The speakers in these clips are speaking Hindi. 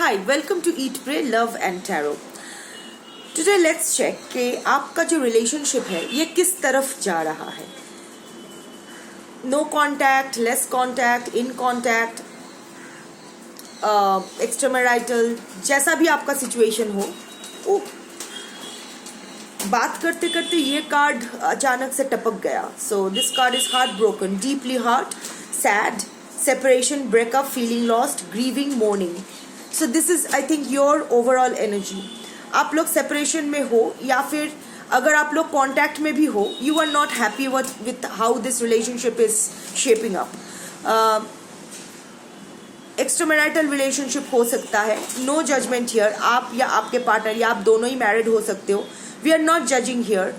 Hi, welcome to Eat, Pray, Love and Tarot. Today let's check कि आपका जो रिलेशनशिप है ये किस तरफ जा रहा है. No contact, less contact, in contact, extramarital, जैसा भी आपका सिचुएशन हो. बात करते करते ये कार्ड अचानक से टपक गया. So this card is heart broken, deeply heart, sad, separation, breakup, feeling lost, grieving, morning. So this is I think your overall energy. आप लोग सेपरेशन में हो या फिर अगर आप लोग कॉन्टैक्ट में भी हो, you are not happy with how this relationship is shaping up. Extramarital relationship हो सकता है. No judgement here. आप या आपके पार्टनर या आप दोनों ही मैरिड हो सकते हो. We are not judging here.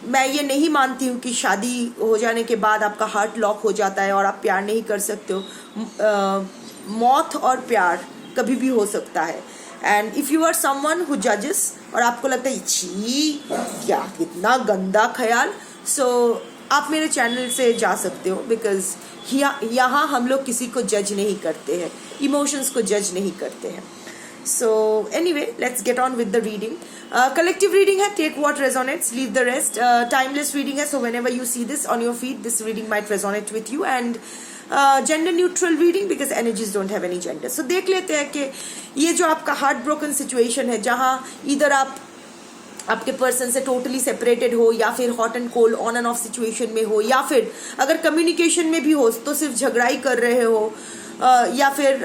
मैं ये नहीं मानती हूँ कि शादी हो जाने के बाद आपका हार्ट लॉक हो जाता है और आप प्यार नहीं कर सकते हो. मौत और प्यार कभी भी हो सकता है. And if you are someone who जजेस और आपको लगता है छी क्या कितना गंदा ख्याल, सो आप मेरे चैनल से जा सकते हो. बिकॉज यहाँ हम लोग किसी को जज नहीं करते हैं, इमोशंस को जज नहीं करते हैं. So anyway, let's get on with the reading. Collective reading है, take what resonates, leave the rest. Timeless reading है, so whenever you see this on your feed, this reading might resonate with you. And gender neutral reading because energies don't have any gender. So देख लेते हैं कि ये जो आपका heart broken situation है, जहाँ इधर आप आपके पर्सन से टोटली सेपरेटेड हो या फिर hot and cold on end of situation में हो, या फिर अगर कम्युनिकेशन में भी हो तो सिर्फ झगड़ा ही कर रहे हो, या फिर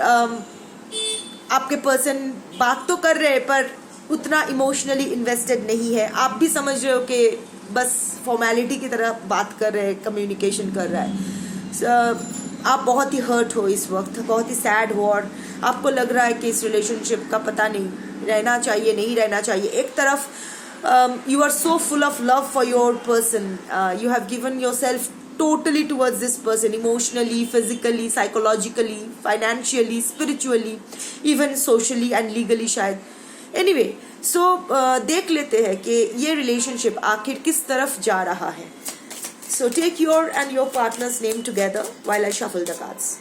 आपके पर्सन बात तो कर रहे हैं पर उतना इमोशनली इन्वेस्टेड नहीं है. आप भी समझ रहे हो कि बस फॉर्मेलिटी की तरह बात कर रहे हैं, कम्युनिकेशन कर रहा है. आप बहुत ही हर्ट हो इस वक्त, बहुत ही सैड हो और आपको लग रहा है कि इस रिलेशनशिप का पता नहीं रहना चाहिए नहीं रहना चाहिए. एक तरफ you are so full of love for your person, you have given your self totally towards this person, emotionally, physically, psychologically, financially, spiritually, even socially and legally शायद. Anyway, so देख लेते हैं कि ये relationship आखिर किस तरफ जा रहा है. So take your and your partner's name together while I shuffle the cards.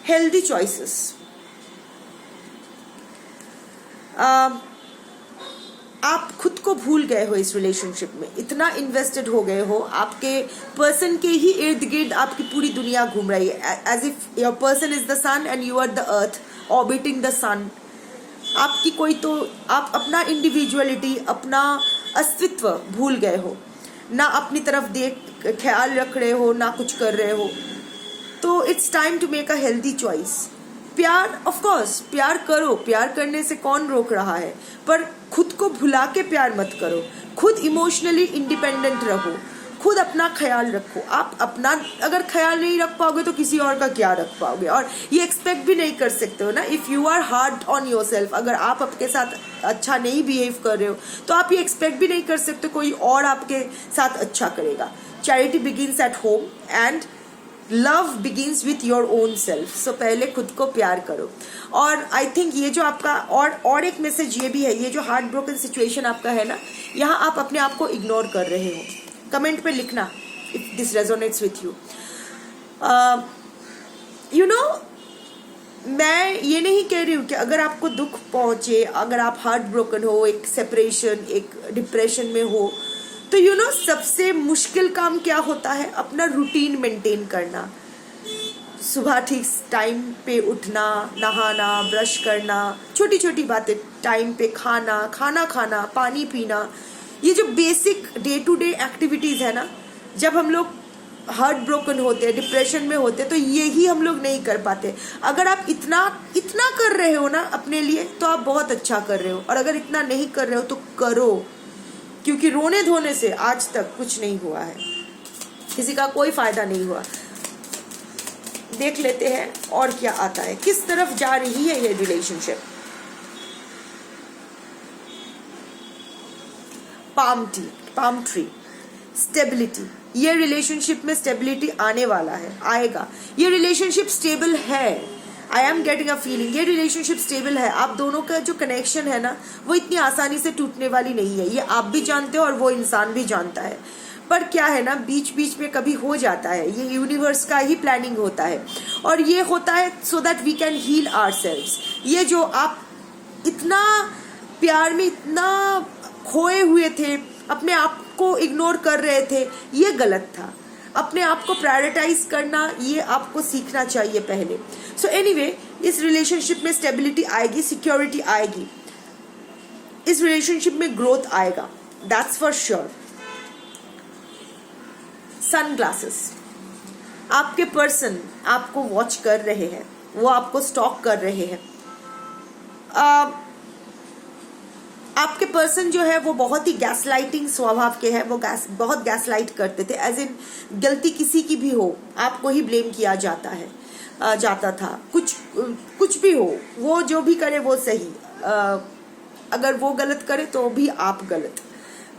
Healthy choices. आप खुद को भूल गए हो इस रिलेशनशिप में, इतना इन्वेस्टेड हो गए हो, आपके पर्सन के ही इर्द गिर्द आपकी पूरी दुनिया घूम रही है. As if your person is the sun and you are the earth orbiting the sun. आपकी कोई तो आप अपना इंडिविजुअलिटी, अपना अस्तित्व भूल गए हो, ना अपनी तरफ देख ख्याल रख रहे हो, ना कुछ कर रहे हो. तो it's time to make a healthy choice. प्यार, ऑफ कोर्स प्यार करो, प्यार करने से कौन रोक रहा है, पर खुद को भुला के प्यार मत करो. खुद इमोशनली इंडिपेंडेंट रहो, खुद अपना ख्याल रखो. आप अपना अगर ख्याल नहीं रख पाओगे तो किसी और का क्या रख पाओगे. और ये एक्सपेक्ट भी नहीं कर सकते हो ना, if you are hard on your self. अगर आप आपके साथ अच्छा नहीं बिहेव कर रहे हो तो आप ये एक्सपेक्ट भी नहीं कर सकते कोई और आपके साथ अच्छा करेगा. Charity begins at home and love begins with your own self. So पहले खुद को प्यार करो. और आई थिंक ये जो आपका और एक मैसेज ये भी है, ये जो हार्ट ब्रोकन सिचुएशन आपका है ना, यहाँ आप अपने आप को इग्नोर कर रहे हो. कमेंट पे लिखना if this resonates with you. You know, मैं ये नहीं कह रही हूँ कि अगर आपको दुख पहुँचे, अगर आप हार्ट ब्रोकन हो, एक सेपरेशन, एक डिप्रेशन में हो, तो यू नो सबसे मुश्किल काम क्या होता है, अपना रूटीन मेंटेन करना. सुबह ठीक टाइम पे उठना, नहाना, ब्रश करना, छोटी छोटी बातें, टाइम पे खाना खाना, पानी पीना, ये जो basic day to day activities है ना, जब हम लोग हार्ट ब्रोकन होते हैं, डिप्रेशन में होते हैं, तो यही हम लोग नहीं कर पाते. अगर आप इतना कर रहे हो ना अपने लिए तो आप बहुत अच्छा कर रहे हो. और अगर इतना नहीं कर रहे हो तो करो, क्योंकि रोने धोने से आज तक कुछ नहीं हुआ है, किसी का कोई फायदा नहीं हुआ. देख लेते हैं और क्या आता है, किस तरफ जा रही है ये रिलेशनशिप. Palm tree, stability. ये रिलेशनशिप में स्टेबिलिटी आने वाला है, आएगा. ये रिलेशनशिप स्टेबल है. I am getting a feeling ये रिलेशनशिप स्टेबल है. आप दोनों का जो कनेक्शन है ना, वो इतनी आसानी से टूटने वाली नहीं है. ये आप भी जानते हो और वो इंसान भी जानता है. पर क्या है ना, बीच बीच में कभी हो जाता है, ये यूनिवर्स का ही प्लानिंग होता है, और ये होता है so that we can heal ourselves. ये जो आप इतना प्यार में इतना खोए हुए थे, अपने आप को इग्नोर कर रहे थे, ये गलत था। अपने आप को प्रायोरिटाइज करना, ये आपको सीखना चाहिए पहले। सो एनीवे, इस रिलेशनशिप में स्टेबिलिटी आएगी, सिक्योरिटी आएगी, इस रिलेशनशिप में ग्रोथ आएगा, दैट्स फॉर श्योर। सनग्लासेस, आपके पर्सन आपको वॉच कर रहे हैं, वो आपको स्टॉक कर रहे हैं। आपके पर्सन जो है वो बहुत ही गैसलाइटिंग स्वभाव के हैं, वो बहुत गैसलाइट करते थे, एज इन गलती किसी की भी हो आपको ही ब्लेम किया जाता था, कुछ भी हो, वो जो भी करे वो सही, अगर वो गलत करे तो भी आप गलत।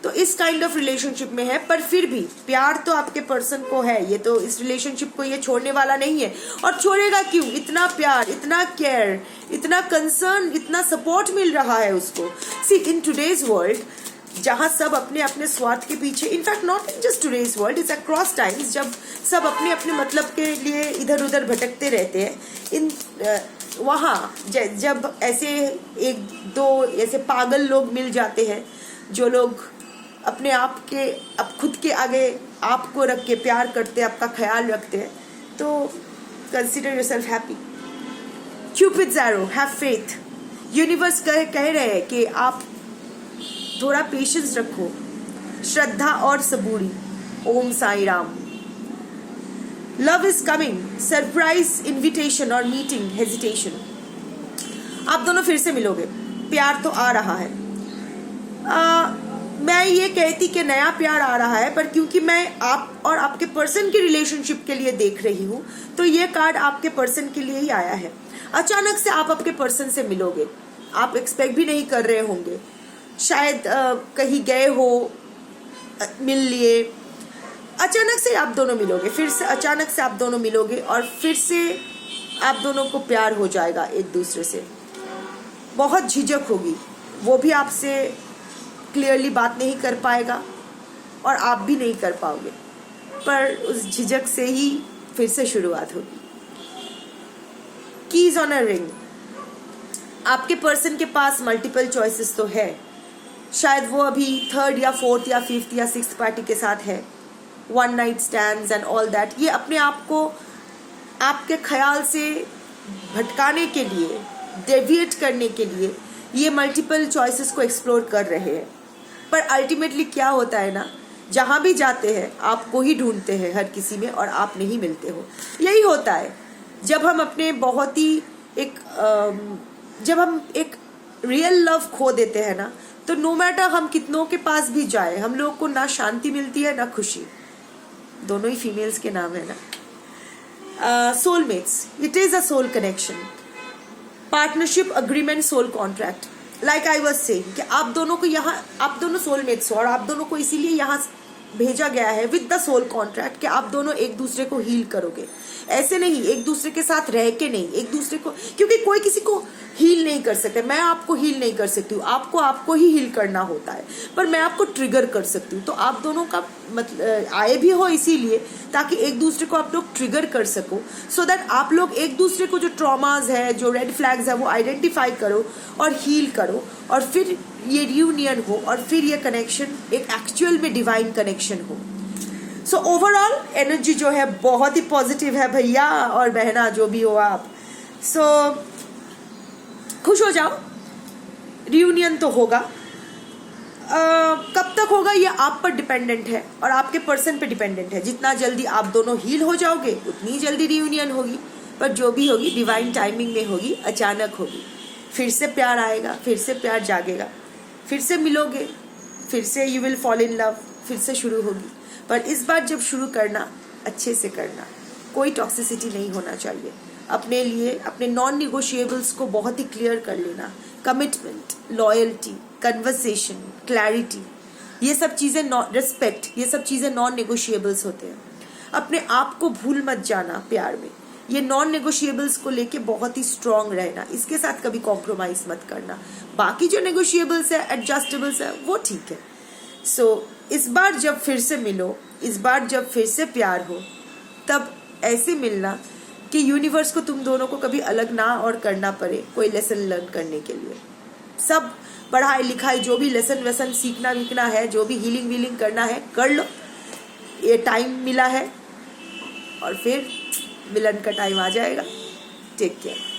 तो इस काइंड ऑफ रिलेशनशिप में है, पर फिर भी प्यार तो आपके पर्सन को है, ये तो इस रिलेशनशिप को ये छोड़ने वाला नहीं है। और छोड़ेगा क्यों? इतना प्यार, इतना केयर, इतना कंसर्न, इतना सपोर्ट मिल रहा है उसको। सी, इन टुडेज वर्ल्ड जहाँ सब अपने अपने स्वार्थ के पीछे, in fact not in just today's world, it's across times, जब सब अपने अपने मतलब के लिए इधर उधर भटकते रहते हैं, वहाँ जब ऐसे एक दो ऐसे पागल लोग मिल जाते हैं, जो लोग अपने आप के, अब खुद के आगे आपको रख के प्यार करते हैं, आपका ख्याल रखते हैं, तो consider yourself happy. Cupids arrow, have faith. Universe कह रहे हैं कि आप थोड़ा पेशेंस रखो, श्रद्धा और सबूरी। Om Sai Ram. Love is coming, surprise invitation और मीटिंग हेजिटेशन। आप दोनों फिर से मिलोगे, प्यार तो आ रहा है। मैं ये कहती कि नया प्यार आ रहा है, पर क्योंकि मैं आप और आपके पर्सन की रिलेशनशिप के लिए देख रही हूँ, तो ये कार्ड आपके पर्सन के लिए ही आया है। अचानक से आप आपके पर्सन से मिलोगे, आप एक्सपेक्ट भी नहीं कर रहे होंगे, शायद कहीं गए हो, मिल लिए, अचानक से आप दोनों मिलोगे, फिर से अचानक से आप दोनों मिलोगे, और फिर से आप दोनों को प्यार हो जाएगा एक दूसरे से। बहुत झिझक होगी, वो भी आपसे क्लियरली बात नहीं कर पाएगा और आप भी नहीं कर पाओगे, पर उस झिझक से ही फिर से शुरुआत होगी। कीज ऑन अ रिंग, आपके पर्सन के पास मल्टीपल चॉइसेस तो है, शायद वो अभी थर्ड या फोर्थ या फिफ्थ या सिक्स्थ पार्टी के साथ है, one night stands and all that. ये अपने आप को आपके ख्याल से भटकाने के लिए, डेविएट करने के लिए ये मल्टीपल चॉइसेस को एक्सप्लोर कर रहे हैं। पर अल्टीमेटली क्या होता है ना, जहाँ भी जाते हैं आपको ही ढूंढते हैं हर किसी में, और आप नहीं मिलते हो। यही होता है जब हम अपने बहुत ही जब हम एक रियल लव खो देते हैं ना, तो नो मैटर हम कितनों के पास भी जाए, हम लोग को ना शांति मिलती है ना खुशी। दोनों ही फीमेल्स के नाम है ना। Soulmates, it is a soul connection, partnership, agreement, soul contract. Like I was saying कि आप दोनों को यहाँ, आप दोनों सोलमेट्स हो, और आप दोनों को इसीलिए यहाँ भेजा गया है विद द सोल कॉन्ट्रैक्ट कि आप दोनों एक दूसरे को हील करोगे। ऐसे नहीं एक दूसरे के साथ रह के नहीं, एक दूसरे को, क्योंकि कोई किसी को हील नहीं कर सकते, मैं आपको हील नहीं कर सकती हूँ, आपको ही हील करना होता है, पर मैं आपको ट्रिगर कर सकती हूँ। तो आप दोनों का मतलब आए भी हो इसीलिए ताकि एक दूसरे को आप लोग ट्रिगर कर सको, सो दैट आप लोग एक दूसरे को जो ट्रॉमाज है, जो रेड फ्लैग्स है, वो आइडेंटिफाई करो और हील करो, और फिर ये रियूनियन हो, और फिर ये कनेक्शन एक एक्चुअल में डिवाइन कनेक्शन हो। सो ओवरऑल एनर्जी जो है बहुत ही पॉजिटिव है भैया और बहना, जो भी हो आप। सो खुश हो जाओ, रियूनियन तो होगा। कब तक होगा ये आप पर डिपेंडेंट है और आपके पर्सन पे डिपेंडेंट है। जितना जल्दी आप दोनों हील हो जाओगे उतनी जल्दी रियूनियन होगी, पर जो भी होगी डिवाइन टाइमिंग में होगी, अचानक होगी। फिर से प्यार आएगा, फिर से प्यार जागेगा, फिर से मिलोगे, फिर से you will fall in love, फिर से शुरू होगी। पर इस बार जब शुरू करना, अच्छे से करना, कोई टॉक्सिसिटी नहीं होना चाहिए। अपने लिए अपने नॉन निगोशिएबल्स को बहुत ही क्लियर कर लेना। कमिटमेंट, लॉयल्टी, कन्वर्सेशन, क्लैरिटी, ये सब चीज़ें, रिस्पेक्ट, ये सब चीज़ें नॉन निगोशिएबल्स होते हैं। अपने आप को भूल मत जाना प्यार में। ये नॉन नेगोशिएबल्स को लेके बहुत ही स्ट्रांग रहना, इसके साथ कभी कॉम्प्रोमाइज मत करना। बाकी जो नेगोशिएबल्स है, एडजस्टेबल्स है, वो ठीक है। सो इस बार जब फिर से मिलो, इस बार जब फिर से प्यार हो, तब ऐसे मिलना कि यूनिवर्स को तुम दोनों को कभी अलग ना और करना पड़े कोई लेसन लर्न करने के लिए। सब पढ़ाई लिखाई जो भी लेसन वेसन सीखना वीखना है, जो भी हीलिंग वीलिंग करना है कर लो, ये टाइम मिला है और फिर मिलन का टाइम आ जाएगा। Take care.